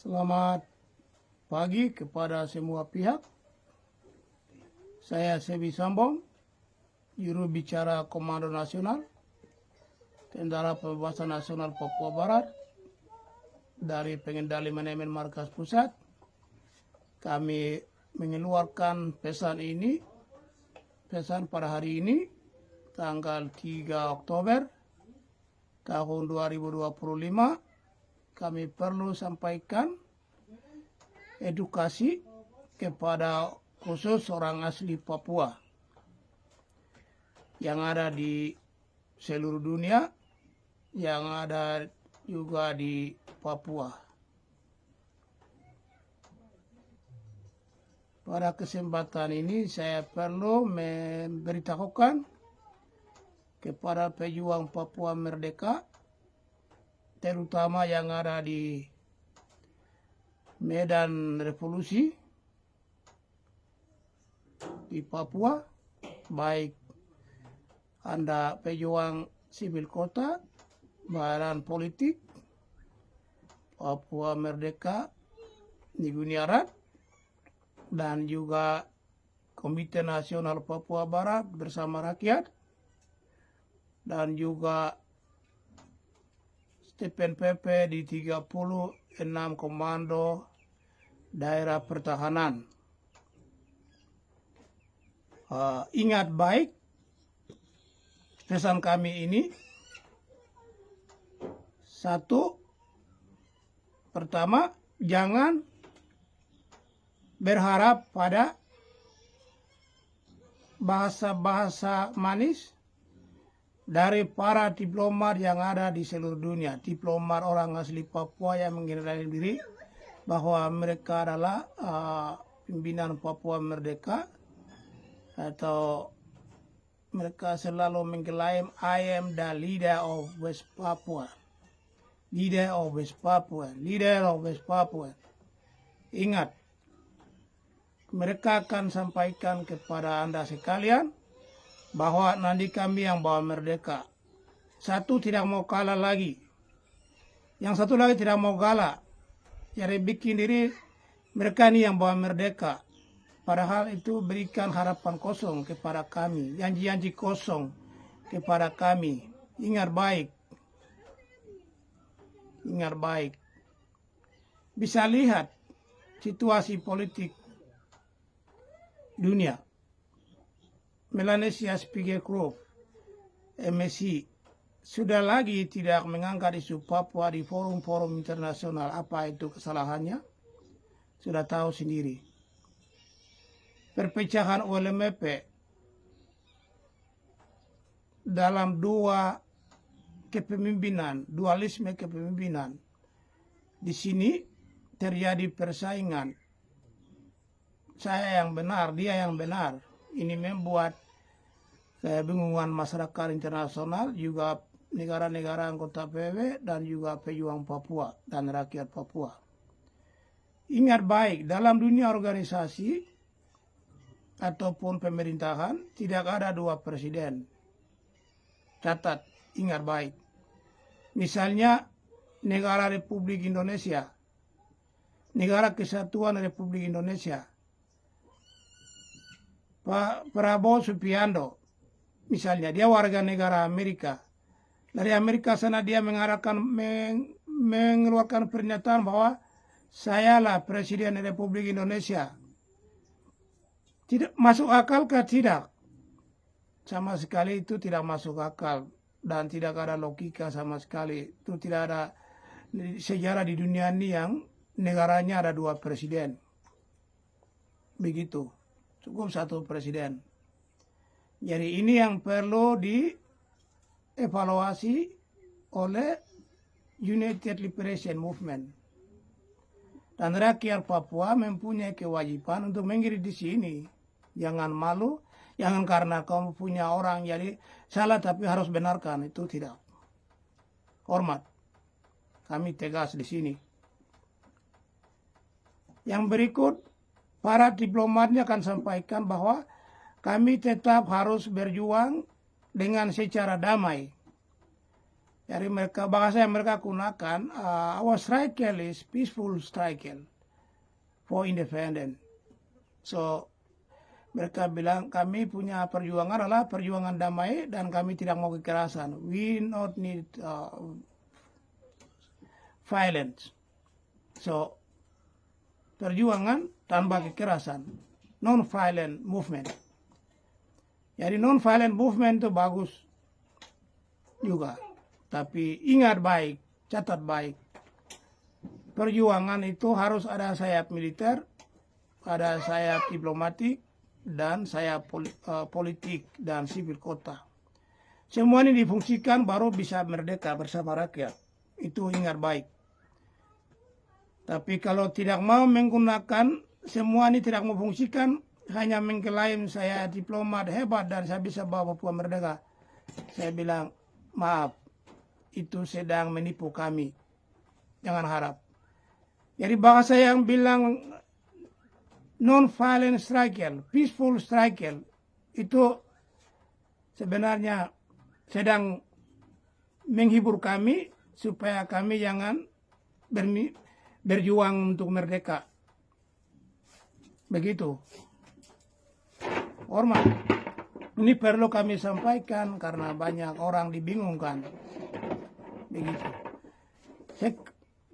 Selamat pagi kepada semua pihak. Saya Sebi Sambong, juru bicara Komando Nasional Tentara Pembebasan Nasional Papua Barat dari Pengendali Manajemen Markas Pusat. Kami mengeluarkan pesan pada hari ini, tanggal 3 Oktober tahun 2025. Kami perlu sampaikan edukasi kepada khusus orang asli Papua yang ada di seluruh dunia, yang ada juga di Papua. Pada kesempatan ini saya perlu memberitahukan kepada pejuang Papua Merdeka, terutama yang ada di Medan Revolusi di Papua, baik Anda pejuang sipil kota, badan politik, Papua Merdeka, Niguniarat, dan juga Komite Nasional Papua Barat bersama rakyat, dan juga Stephen PP di 36 Komando Daerah Pertahanan. Ingat baik pesan kami ini. Satu, pertama, jangan berharap pada bahasa-bahasa manis dari para diplomat yang ada di seluruh dunia, diplomat orang asli Papua yang mengenalkan diri bahwa mereka adalah pimpinan Papua Merdeka, atau mereka selalu mengklaim I am the leader of West Papua, leader of West Papua, leader of West Papua. Ingat, mereka akan sampaikan kepada Anda sekalian bahwa nanti kami yang bawa merdeka. Satu, tidak mau kalah lagi. Yang satu lagi tidak mau kalah. Jadi bikin diri mereka ini yang bawa merdeka. Padahal itu berikan harapan kosong kepada kami. Janji-janji kosong kepada kami. Ingat baik. Ingat baik. Bisa lihat situasi politik dunia. Melanesia Speaker Group, MSI, sudah lagi tidak mengangkat isu Papua di forum-forum internasional. Apa itu kesalahannya? Sudah tahu sendiri. Perpecahan ULMP dalam dua kepemimpinan, dualisme kepemimpinan. Di sini terjadi persaingan. Saya yang benar, dia yang benar. Ini membuat kebingungan masyarakat internasional, juga negara-negara anggota PBB, dan juga pejuang Papua dan rakyat Papua. Ingat baik, dalam dunia organisasi ataupun pemerintahan tidak ada dua presiden. Catat, ingat baik. Misalnya negara Republik Indonesia, Negara Kesatuan Republik Indonesia, Pak Prabowo Subianto, misalnya dia warga negara Amerika. Dari Amerika sana dia mengeluarkan pernyataan bahwa sayalah Presiden Republik Indonesia. Tidak masuk akal kah? Tidak. Sama sekali itu tidak masuk akal dan tidak ada logika sama sekali. Itu tidak ada sejarah di dunia ini yang negaranya ada dua presiden. Begitu. Cukup satu presiden. Jadi ini yang perlu dievaluasi oleh United Liberation Movement. Dan rakyat Papua mempunyai kewajiban untuk mengirit di sini. Jangan malu, jangan karena kamu punya orang jadi salah tapi harus benarkan. Itu tidak. Hormat. Kami tegas di sini. Yang berikut, para diplomatnya akan sampaikan bahwa kami tetap harus berjuang dengan secara damai. Jadi mereka bahasa yang mereka gunakan, our struggle is peaceful struggle for independence. So mereka bilang kami punya perjuangan adalah perjuangan damai dan kami tidak mau kekerasan. We not need violence. So perjuangan tanpa kekerasan, non-violent movement. Jadi non-violent movement itu bagus juga. Tapi ingat baik, catat baik. Perjuangan itu harus ada sayap militer, ada sayap diplomatik, dan sayap politik dan sipil kota. Semua ini difungsikan baru bisa merdeka bersama rakyat. Itu ingat baik. Tapi kalau tidak mau menggunakan, semua ini tidak mau fungsikan, hanya mengklaim saya diplomat hebat dan saya bisa bawa Papua merdeka. Saya bilang, maaf, itu sedang menipu kami. Jangan harap. Jadi bahasa yang bilang non-violent struggle, peaceful struggle, itu sebenarnya sedang menghibur kami supaya kami jangan berjuang untuk merdeka. Begitu. Hormat. Ini perlu kami sampaikan karena banyak orang dibingungkan. Begitu.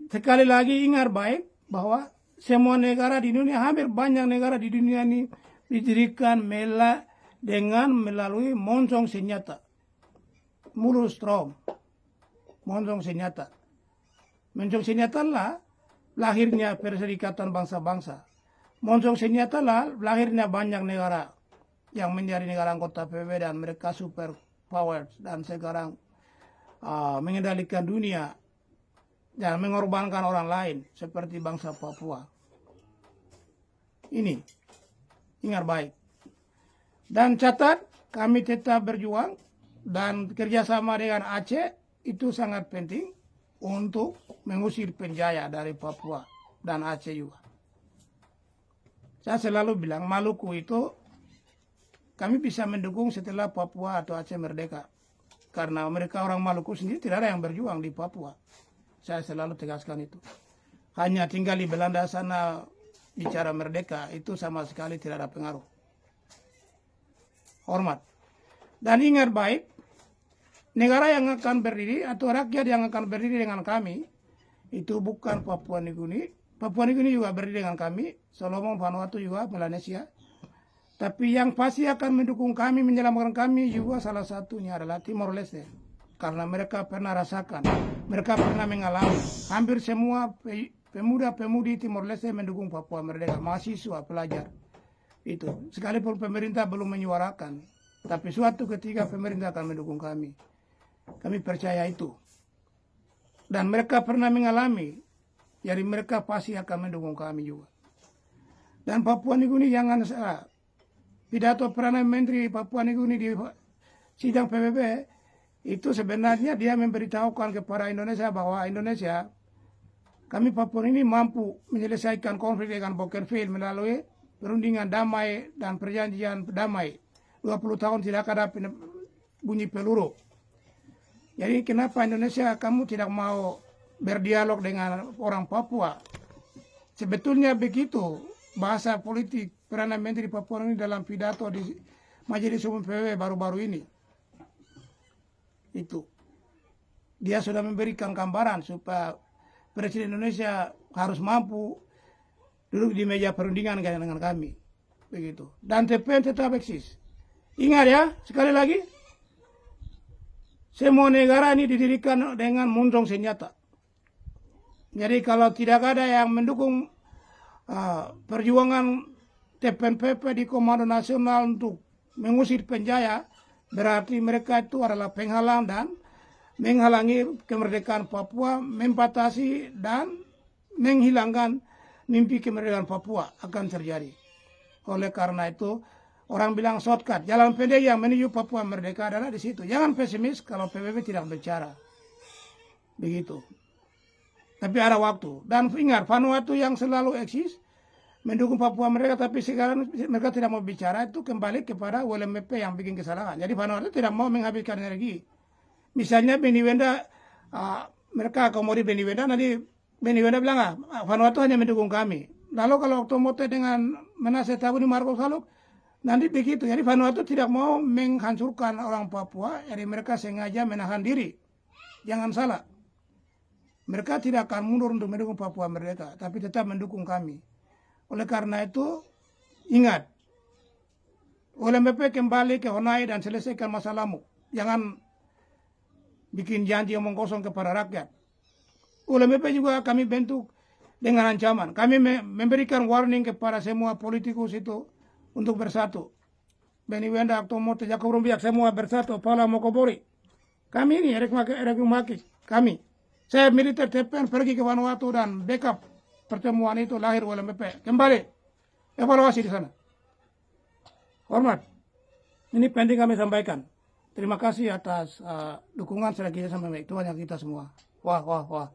Sekali lagi ingat baik bahwa semua negara di dunia, hampir banyak negara di dunia ini didirikan dengan melalui moncong senjata. Mulut strong. Moncong senjata. Moncong senjata lah lahirnya Perserikatan Bangsa-Bangsa. Moncong senjata lah lahirnya banyak negara yang menjadi negara anggota PBB dan mereka super power dan sekarang mengendalikan dunia dan mengorbankan orang lain seperti bangsa Papua. Ini ingat baik. Dan catat, kami tetap berjuang dan kerjasama dengan Aceh itu sangat penting untuk mengusir penjaya dari Papua dan Aceh juga. Saya selalu bilang Maluku itu kami bisa mendukung setelah Papua atau Aceh merdeka. Karena mereka orang Maluku sendiri tidak ada yang berjuang di Papua. Saya selalu tegaskan itu. Hanya tinggal di Belanda sana bicara merdeka, itu sama sekali tidak ada pengaruh. Hormat. Dan ingat baik, negara yang akan berdiri atau rakyat yang akan berdiri dengan kami, itu bukan Papua Nugini. Papua Nugini juga berdiri dengan kami, Solomon, Vanuatu juga, Melanesia. Tapi yang pasti akan mendukung kami, menyelamatkan kami juga salah satunya adalah Timor Leste. Karena mereka pernah rasakan, mereka pernah mengalami. Hampir semua pemuda-pemudi Timor Leste mendukung Papua merdeka, mahasiswa, pelajar. Itu, sekalipun pemerintah belum menyuarakan. Tapi suatu ketika pemerintah akan mendukung kami. Kami percaya itu. Dan mereka pernah mengalami, jadi mereka pasti akan mendukung kami juga. Dan Papua Nugini jangan salah. Pidato Perdana Menteri Papua Nugini di sidang PBB itu sebenarnya dia memberitahukan kepada Indonesia bahwa Indonesia, kami Papua ini mampu menyelesaikan konflik dengan Bougainville melalui perundingan damai dan perjanjian damai. 20 tahun tidak ada bunyi peluru. Jadi kenapa Indonesia kamu tidak mau berdialog dengan orang Papua? Sebetulnya begitu bahasa politik Perdana Menteri Papua ini dalam pidato di Majelis Umum PBB baru-baru ini. Itu. Dia sudah memberikan gambaran supaya Presiden Indonesia harus mampu duduk di meja perundingan dengan kami. Begitu. Dan TPN tetap eksis. Ingat ya, sekali lagi. Semua negara ini didirikan dengan moncong senjata. Jadi kalau tidak ada yang mendukung perjuangan TPNPP di Komando Nasional untuk mengusir penjaya, berarti mereka itu adalah penghalang dan menghalangi kemerdekaan Papua, membatasi dan menghilangkan mimpi kemerdekaan Papua akan terjadi. Oleh karena itu, orang bilang shortcut, jalan pendek yang menuju Papua merdeka adalah di situ. Jangan pesimis kalau PBB tidak bicara. Begitu. Tapi ada waktu. Dan ingat, Vanuatu yang selalu eksis, mendukung Papua mereka, tapi sekarang mereka tidak mau bicara, itu kembali kepada WLMP yang bikin kesalahan. Jadi Vanuatu tidak mau menghabiskan energi. Misalnya Beni Wenda mereka akomodir Beni Wenda, nanti Beni Wenda bilang, Vanuatu hanya mendukung kami. Lalu kalau Tomote dengan Menase Tabu di Marco Saluk, nanti begitu. Jadi Vanuatu tidak mau menghancurkan orang Papua, jadi mereka sengaja menahan diri. Jangan salah. Mereka tidak akan mundur untuk mendukung Papua merdeka, tapi tetap mendukung kami. Oleh karena itu, ingat, ULMP kembali ke Honai dan selesaikan masalahmu. Jangan bikin janji omong kosong kepada rakyat. ULMP juga kami bentuk dengan ancaman. Kami memberikan warning kepada semua politikus itu untuk bersatu. Beni Wenda, Tomote, Jacob Rumbiak, semua bersatu. Paula Mokobori. Kami ini, Erik Maki, kami. Saya militer TPN pergi ke Vanuatu dan backup pertemuan itu lahir ULMP. Kembali, evaluasi di sana. Hormat. Ini penting kami sampaikan. Terima kasih atas dukungan selagi sampai baik. Tuhan yang kita semua. Wah, wah, wah.